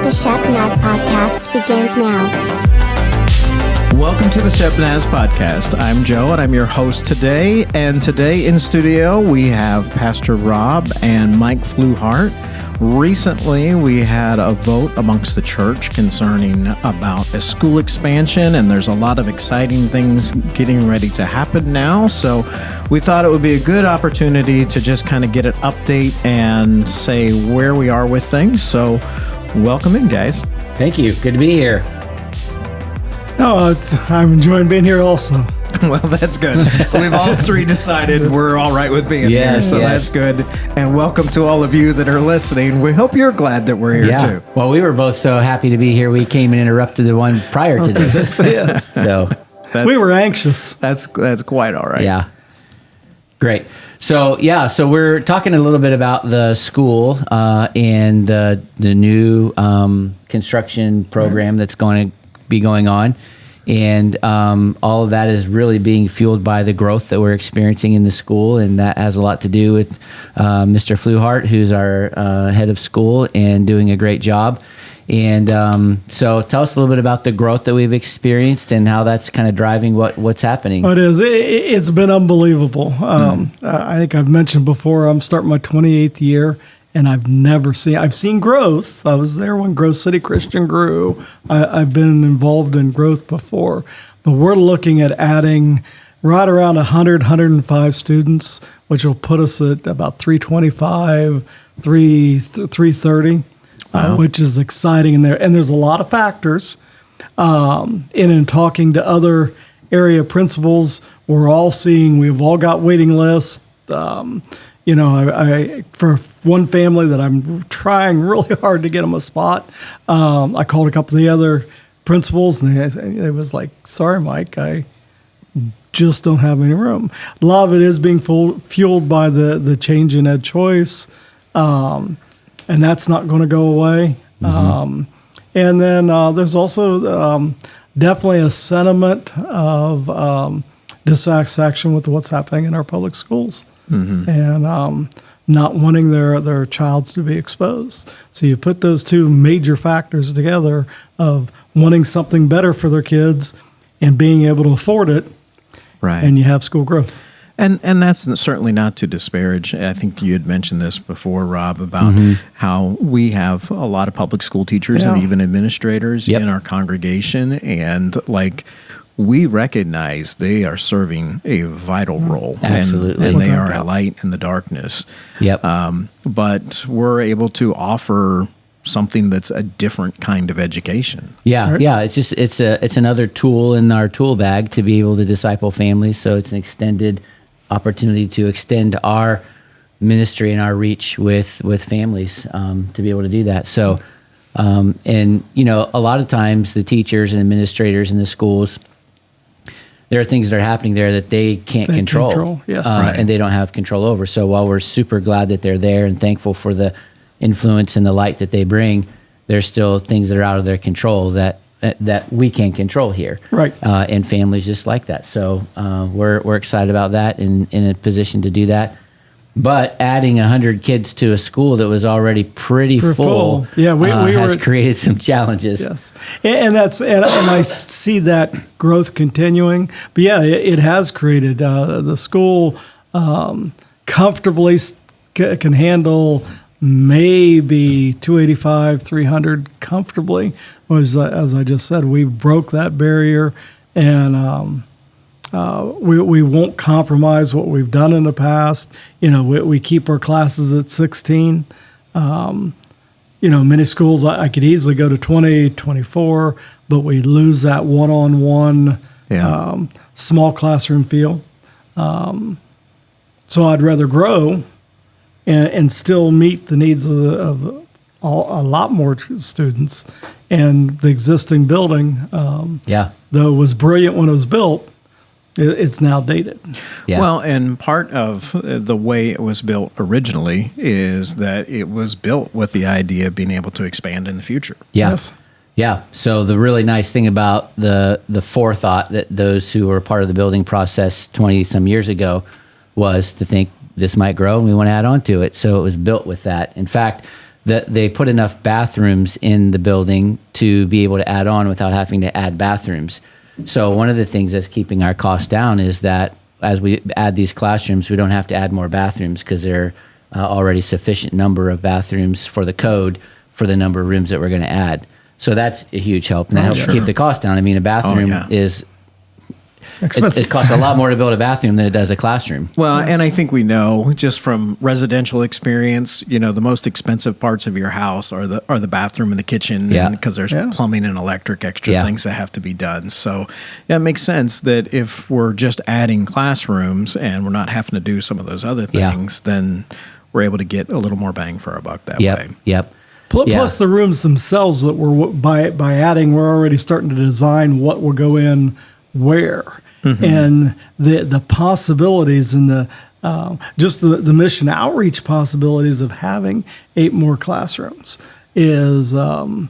The Shepnaz Podcast begins now. Welcome to the Shepnaz Podcast. I'm Joe, and I'm your host today. And today in studio, we have Pastor Rob and Mike Fluhart. Recently, we had a vote amongst the church concerning about a school expansion, and there's a lot of exciting things getting ready to happen now. So we thought it would be a good opportunity to just kind of get an update and say where we are with things. So welcome in, guys. Thank you. Good to be here. I'm enjoying being here also. Well, that's good. We've all three decided we're all right with being here, so that's good. And welcome to all of you that are listening. We hope you're glad that we're here too. Well, we were both so happy to be here. We came and interrupted the one prior to this. Yes. So we were anxious. That's quite all right. Yeah. Great. So we're talking a little bit about the school and the new construction program that's going to be going on. And all of that is really being fueled by the growth that we're experiencing in the school. And that has a lot to do with Mr. Fluhart, who's our head of school and doing a great job. And so tell us a little bit about the growth that we've experienced and how that's kind of driving what's happening. It is. It's been unbelievable. I think I've mentioned before, I'm starting my 28th year. And I've seen growth. I was there when Grove City Christian grew. I've been involved in growth before. But we're looking at adding right around 105 students, which will put us at about 325, 330, which is exciting in there. And there's a lot of factors. In talking to other area principals, we've all got waiting lists. I for one family that I'm trying really hard to get them a spot, I called a couple of the other principals, and they was like, "Sorry, Mike, I just don't have any room." A lot of it is being fueled by the change in ed choice, and that's not going to go away. Mm-hmm. And then there's also definitely a sentiment of dissatisfaction with what's happening in our public schools. Mm-hmm. And not wanting their child to be exposed. So you put those two major factors together of wanting something better for their kids and being able to afford it, right? And you have school growth. And that's certainly not to disparage. I think you had mentioned this before, Rob, about how we have a lot of public school teachers and even administrators in our congregation, and we recognize they are serving a vital role. Absolutely. And they are a light in the darkness. Yep. But we're able to offer something that's a different kind of education. Yeah. Right? Yeah. It's another tool in our tool bag to be able to disciple families. So it's an extended opportunity to extend our ministry and our reach with families to be able to do that. So, and a lot of times the teachers and administrators in the schools, there are things that are happening there that they can't control. Yes. And they don't have control over. So while we're super glad that they're there and thankful for the influence and the light that they bring, there's still things that are out of their control that we can't control here. Right. And families just like that. So we're excited about that and in a position to do that. But adding 100 kids to a school that was already pretty full, has created some challenges. Yes, and I see that growth continuing. But it has created the school comfortably can handle maybe 285, 300 comfortably. As I just said, we broke that barrier, and we won't compromise what we've done in the past. We keep our classes at 16. Many schools I could easily go to 20, 24, but we lose that one-on-one small classroom feel. So I'd rather grow and still meet the needs of a lot more students. And the existing building, though it was brilliant when it was built, it's now dated. Yeah. Well, and part of the way it was built originally is that it was built with the idea of being able to expand in the future. Yeah. Yes. Yeah. So the really nice thing about the forethought that those who were part of the building process 20 some years ago was to think this might grow and we want to add on to it. So it was built with that. In fact, that they put enough bathrooms in the building to be able to add on without having to add bathrooms. So one of the things that's keeping our costs down is that as we add these classrooms, we don't have to add more bathrooms because there are already sufficient number of bathrooms for the code for the number of rooms that we're going to add. So that's a huge help, and that helps keep the cost down. I mean, a bathroom is it costs a lot more to build a bathroom than it does a classroom. Well, and I think we know just from residential experience, the most expensive parts of your house are the bathroom and the kitchen, because there's plumbing and electric extra things that have to be done. So it makes sense that if we're just adding classrooms and we're not having to do some of those other things, then we're able to get a little more bang for our buck that way. Yep. Plus the rooms themselves that we're by adding, we're already starting to design what will go in where. Mm-hmm. And the possibilities and the just the mission outreach possibilities of having 8 more classrooms is I'm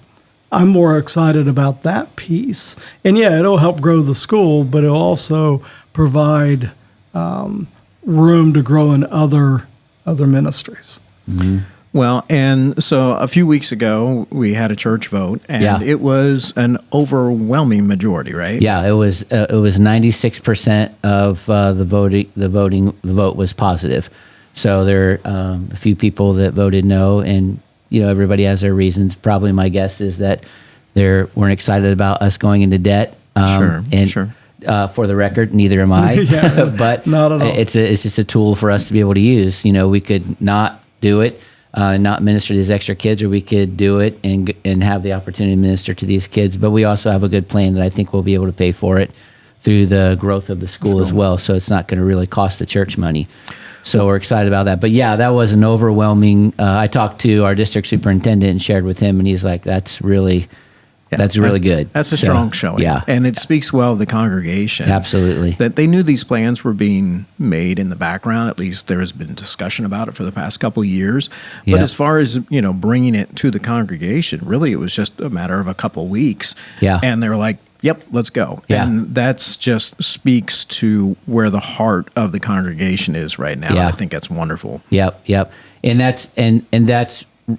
more excited about that piece. And it'll help grow the school, but it'll also provide room to grow in other ministries. Mm-hmm. Well, and so a few weeks ago, we had a church vote, and it was an overwhelming majority, right? Yeah, it was 96% of the vote was positive. So there are a few people that voted no, and everybody has their reasons. Probably my guess is that they weren't excited about us going into debt. Sure. For the record, neither am I. But not at all. It's just a tool for us to be able to use. We could not do it. Not minister to these extra kids, or we could do it and have the opportunity to minister to these kids. But we also have a good plan that I think we'll be able to pay for it through the growth of the school as well. So it's not going to really cost the church money. So we're excited about that. But that was an overwhelming. I talked to our district superintendent and shared with him, and he's like, "That's really good. That's a strong showing. Yeah. And it speaks well of the congregation. Absolutely. That they knew these plans were being made in the background. At least there has been discussion about it for the past couple of years. But as far as, bringing it to the congregation, really it was just a matter of a couple of weeks. Yeah. And they were like, yep, let's go. Yeah. And that's just speaks to where the heart of the congregation is right now. Yeah. I think that's wonderful. Yep. And that's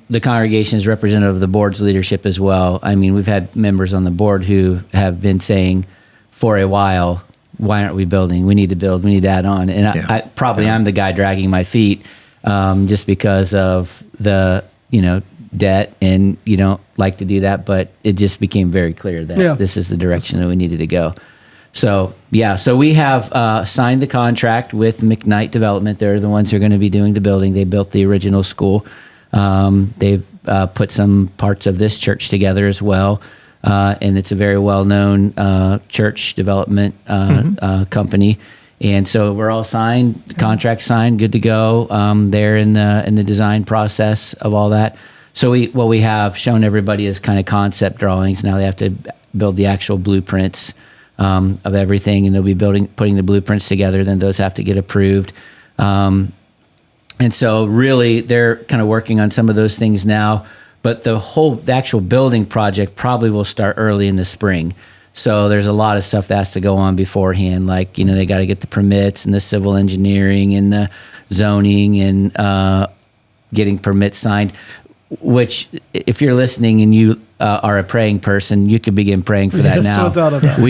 the congregation is representative of the board's leadership as well. I mean, we've had members on the board who have been saying for a while, why aren't we building? We need to build. We need to add on. And I'm the guy dragging my feet just because of the, debt, and you don't like to do that. But it just became very clear that this is the direction that we needed to go. So we have signed the contract with McKnight Development. They're the ones who are going to be doing the building. They built the original school. They've put some parts of this church together as well, and it's a very well-known church development company. And so we're all signed, the contract signed, good to go. They're in the design process of all that. So what we have shown everybody is kind of concept drawings. Now they have to build the actual blueprints of everything, and they'll be putting the blueprints together. Then those have to get approved. And so really they're kind of working on some of those things now, but the actual building project probably will start early in the spring. So there's a lot of stuff that has to go on beforehand. Like, they got to get the permits and the civil engineering and the zoning and getting permits signed, which if you're listening and you are a praying person, you could begin praying for that now. Without a doubt.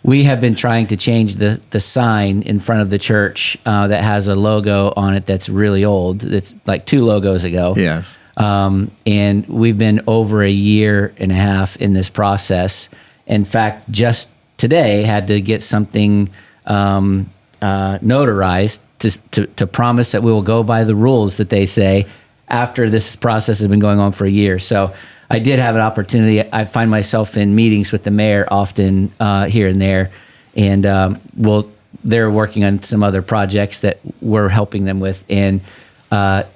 We have been trying to change the sign in front of the church that has a logo on it that's really old. It's like 2 logos ago. Yes. And we've been over a year and a half in this process. In fact, just today had to get something notarized to promise that we will go by the rules that they say after this process has been going on for a year. So I did have an opportunity. I find myself in meetings with the mayor often here and there, and they're working on some other projects that we're helping them with. And I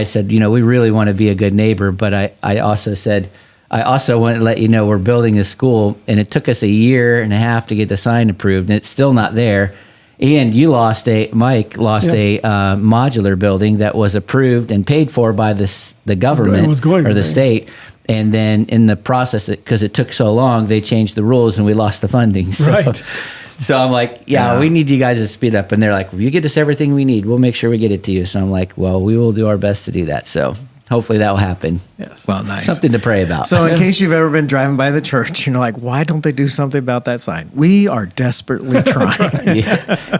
said, we really want to be a good neighbor, but I also said, I also want to let you know we're building this school, and it took us a year and a half to get the sign approved, and it's still not there. And Mike lost a modular building that was approved and paid for by the government or the state. And then in the process, because it took so long, they changed the rules and we lost the funding. So, right. So I'm like, we need you guys to speed up. And they're like, well, you get us everything we need. We'll make sure we get it to you. So I'm like, well, we will do our best to do that. So hopefully that will happen. Yes. Well, nice. Something to pray about. So in case you've ever been driving by the church, you're like, why don't they do something about that sign? We are desperately trying.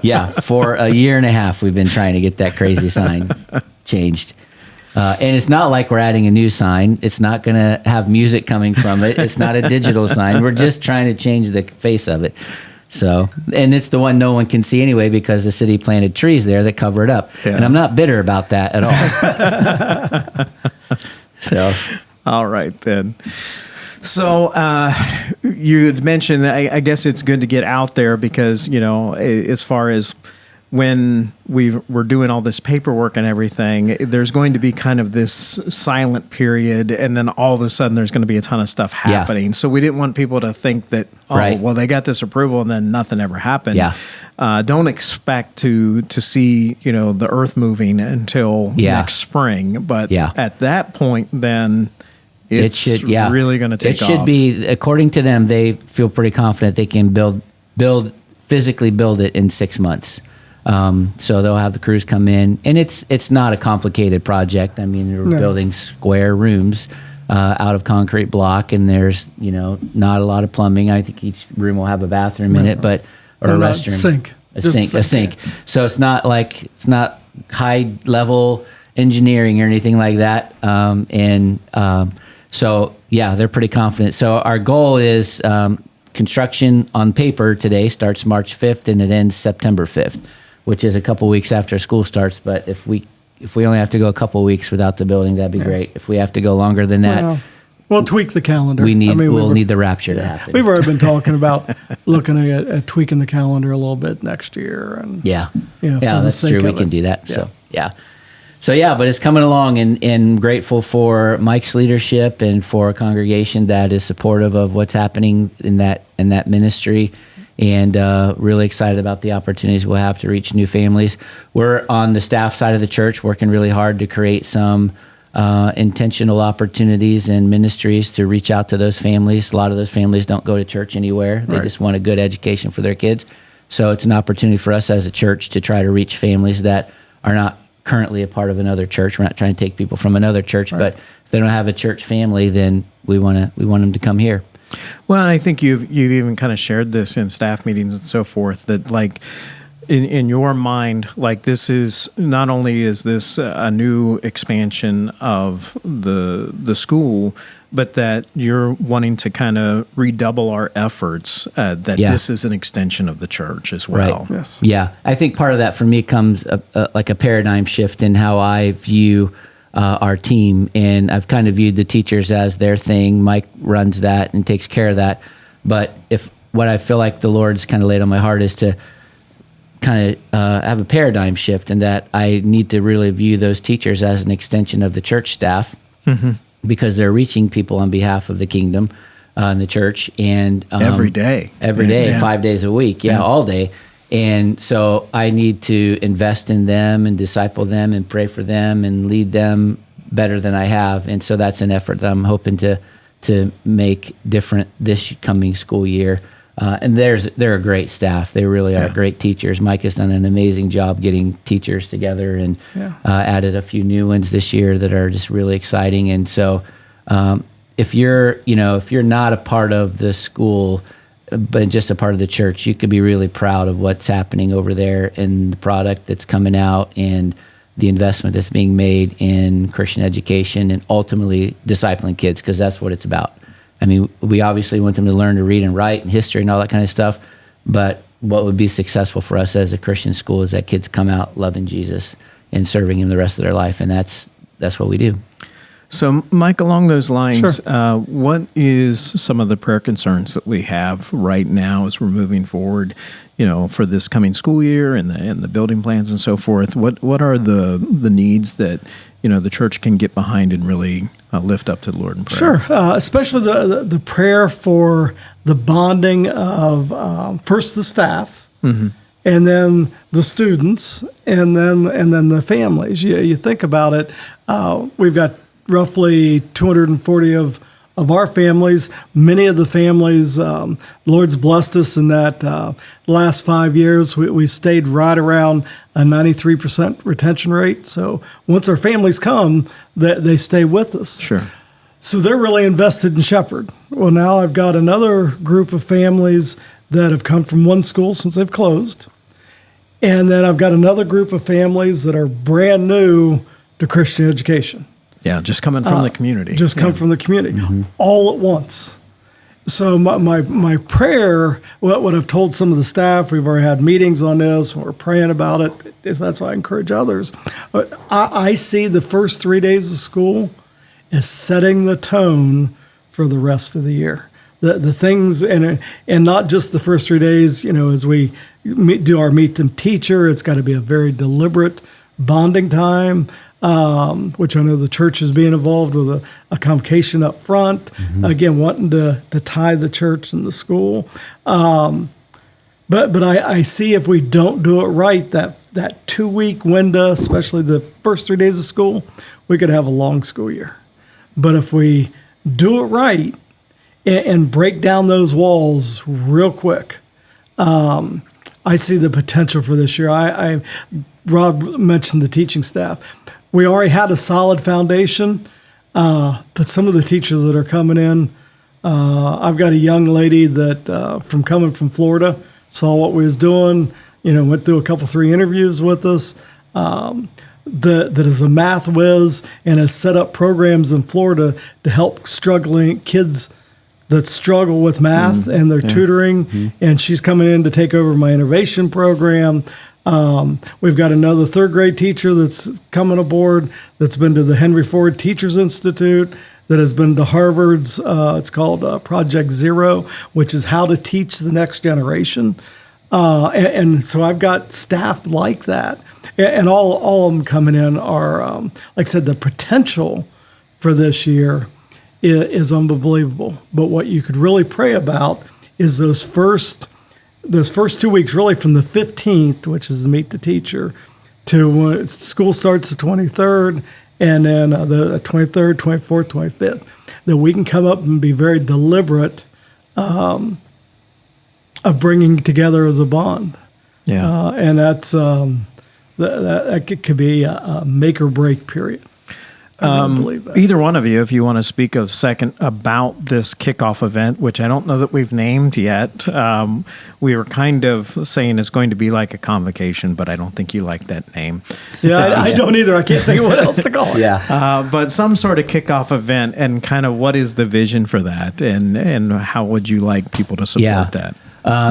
yeah, for a year and a half, we've been trying to get that crazy sign changed. And it's not like we're adding a new sign. It's not going to have music coming from it. It's not a digital sign. We're just trying to change the face of it. So, and it's the one no one can see anyway because the city planted trees there that cover it up. Yeah. And I'm not bitter about that at all. So, all right then. So you had mentioned, I guess it's good to get out there because, as far as when we're doing all this paperwork and everything, there's going to be kind of this silent period, and then all of a sudden there's going to be a ton of stuff happening. Yeah. So we didn't want people to think that, well, they got this approval and then nothing ever happened. Yeah. Don't expect to see, the earth moving until next spring. But at that point, then it's really going to take off. It should be, according to them, they feel pretty confident they can physically build it in 6 months. So they'll have the crews come in, and it's not a complicated project. I mean, we're building square rooms out of concrete block, and there's not a lot of plumbing. I think each room will have a bathroom in it, or a restroom, a sink. So it's not high level engineering or anything like that. So they're pretty confident. So our goal is construction on paper today starts March 5th and it ends September 5th. Which is a couple weeks after school starts. But if we only have to go a couple weeks without the building, that'd be great. If we have to go longer than that, we'll tweak the calendar. We'll need the rapture to happen. We've already been talking about looking at tweaking the calendar a little bit next year. And that's true. We can do that. Yeah. But it's coming along, and grateful for Mike's leadership and for a congregation that is supportive of what's happening in that ministry. And really excited about the opportunities we'll have to reach new families. We're on the staff side of the church working really hard to create some intentional opportunities and ministries to reach out to those families. A lot of those families don't go to church anywhere. They just want a good education for their kids. So it's an opportunity for us as a church to try to reach families that are not currently a part of another church. We're not trying to take people from another church, but if they don't have a church family, then we want them to come here. Well, I think you've even kind of shared this in staff meetings and so forth, that like in your mind, like this is not only is this a new expansion of the school, but that you're wanting to kind of redouble our efforts, this is an extension of the church as well. Right. Yes. Yeah. I think part of that for me comes like a paradigm shift in how I view our team, and I've kind of viewed the teachers as their thing. Mike runs that and takes care of that. But if what I feel like the Lord's kind of laid on my heart is to kind of have a paradigm shift, and that I need to really view those teachers as an extension of the church staff, because they're reaching people on behalf of the kingdom in the church, and every day, 5 days a week, all day. And so I need to invest in them and disciple them and pray for them and lead them better than I have. And so that's an effort that I'm hoping to make different this coming school year. And they're a great staff. They really are great teachers. Mike has done an amazing job getting teachers together, and added a few new ones this year that are just really exciting. And so if you're not a part of the school, but just a part of the church, you could be really proud of what's happening over there and the product that's coming out and the investment that's being made in Christian education and ultimately discipling kids, because that's what it's about. I mean, we obviously want them to learn to read and write and history and all that kind of stuff, but what would be successful for us as a Christian school is that kids come out loving Jesus and serving him the rest of their life, and that's what we do. So, Mike, along those lines, what is some of the prayer concerns that we have right now as we're moving forward, for this coming school year and the building plans and so forth? What are the needs that, the church can get behind and really lift up to the Lord in prayer? Sure, especially the prayer for the bonding of first the staff, and then the students, and then the families. You think about it, we've got roughly 240 of of our families. Many of the families, the Lord's blessed us in that last 5 years, we stayed right around a 93% retention rate. So once our families come, they stay with us. Sure. So they're really invested in Shepherd. Well, now I've got another group of families that have come from one school since they've closed. And then I've got another group of families that are brand new to Christian education. Yeah, just coming from the community. Just come from the community, all at once. So my prayer, what I've told some of the staff, we've already had meetings on this, and we're praying about it, is that's why I encourage others. I see the first 3 days of school as setting the tone for the rest of the year. The things, and not just the first 3 days, as we do our meet them teacher, it's got to be a very deliberate bonding time, which I know the church is being involved with a convocation up front, again, wanting to tie the church and the school. But I see if we don't do it right, that 2 week window, especially the first 3 days of school, we could have a long school year. But if we do it right and break down those walls real quick, I see the potential for this year. Rob mentioned the teaching staff. We already had a solid foundation, but some of the teachers that are coming in, I've got a young lady that coming from Florida, saw what we was doing, went through a couple, 3 interviews with us, that is a math whiz and has set up programs in Florida to help struggling kids that struggle with math and their tutoring. And she's coming in to take over my innovation program. We've got another 3rd grade teacher that's coming aboard that's been to the Henry Ford Teachers Institute, that has been to Harvard's, it's called Project Zero, which is how to teach the next generation. And so I've got staff like that. And all of them coming in are, like I said, the potential for this year is unbelievable. But what you could really pray about is those first 2 weeks, really from the 15th, which is Meet the Teacher, to when school starts the 23rd, and then the 23rd, 24th, 25th, that we can come up and be very deliberate of bringing together as a bond. Yeah. And that's that could be a make or break period. I really believe that. Either one of you, if you want to speak a second about this kickoff event, which I don't know that we've named yet. We were kind of saying it's going to be like a convocation, but I don't think you like that name. Yeah, I don't either. I can't think of what else to call it. Yeah. But some sort of kickoff event, and kind of what is the vision for that, and how would you like people to support that?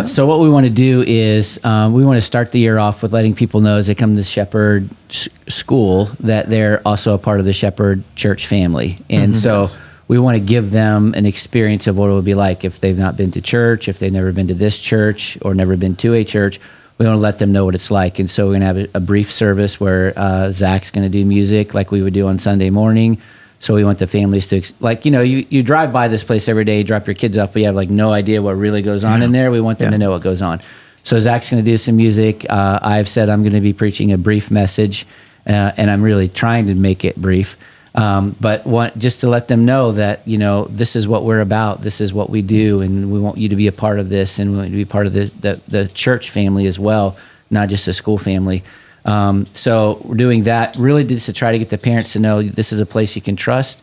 So what we want to do is we want to start the year off with letting people know as they come to Shepherd School that they're also a part of the Shepherd Church family. And so we want to give them an experience of what it would be like if they've not been to church, if they've never been to this church or never been to a church. We want to let them know what it's like. And so we're going to have a brief service where Zach's going to do music like we would do on Sunday morning. So we want the families to, you drive by this place every day, you drop your kids off, but you have no idea what really goes on in there. We want them to know what goes on. So Zach's going to do some music. I've said I'm going to be preaching a brief message, and I'm really trying to make it brief. But just to let them know that, this is what we're about. This is what we do, and we want you to be a part of this, and we want you to be part of the church family as well, not just a school family. So we're doing that really just to try to get the parents to know this is a place you can trust.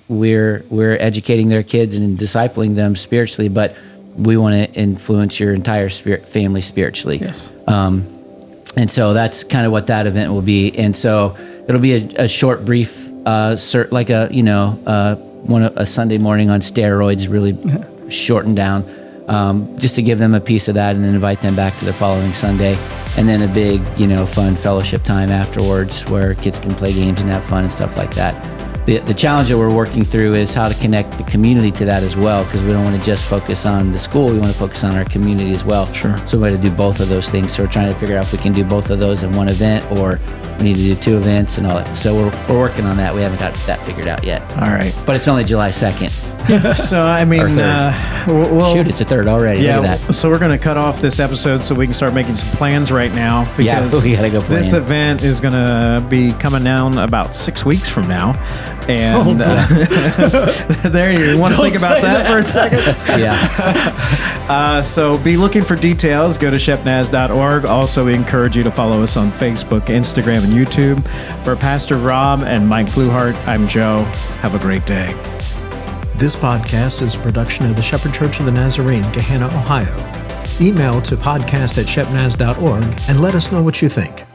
We're educating their kids and discipling them spiritually, but we want to influence your entire family spiritually. Yes. And so that's kind of what that event will be. And so it'll be a short, brief, like a Sunday morning on steroids, really shortened down, just to give them a piece of that and then invite them back to the following Sunday. And then a big, fun fellowship time afterwards where kids can play games and have fun and stuff like that. The challenge that we're working through is how to connect the community to that as well, because we don't want to just focus on the school. We want to focus on our community as well. Sure. So we got to do both of those things. So we're trying to figure out if we can do both of those in one event, or we need to do 2 events and all that. So we're working on that. We haven't got that figured out yet. All right. But it's only July 2nd. So, I mean, well, Shoot, it's a third already. yeah, Look at that. so we're going to cut off this episode so we can start making some plans right now. Yeah, Because we gotta go plan. this event is going to be coming down about 6 weeks from now. And there you want to Don't think about say that that. for a second? Yeah. So be looking for details. Go to shepnaz.org. Also, we encourage you to follow us on Facebook, Instagram, and YouTube. For Pastor Rob and Mike Fluhart, I'm Joe. Have a great day. This podcast is a production of the Shepherd Church of the Nazarene, Gahanna, Ohio. Email to podcast@shepnaz.org and let us know what you think.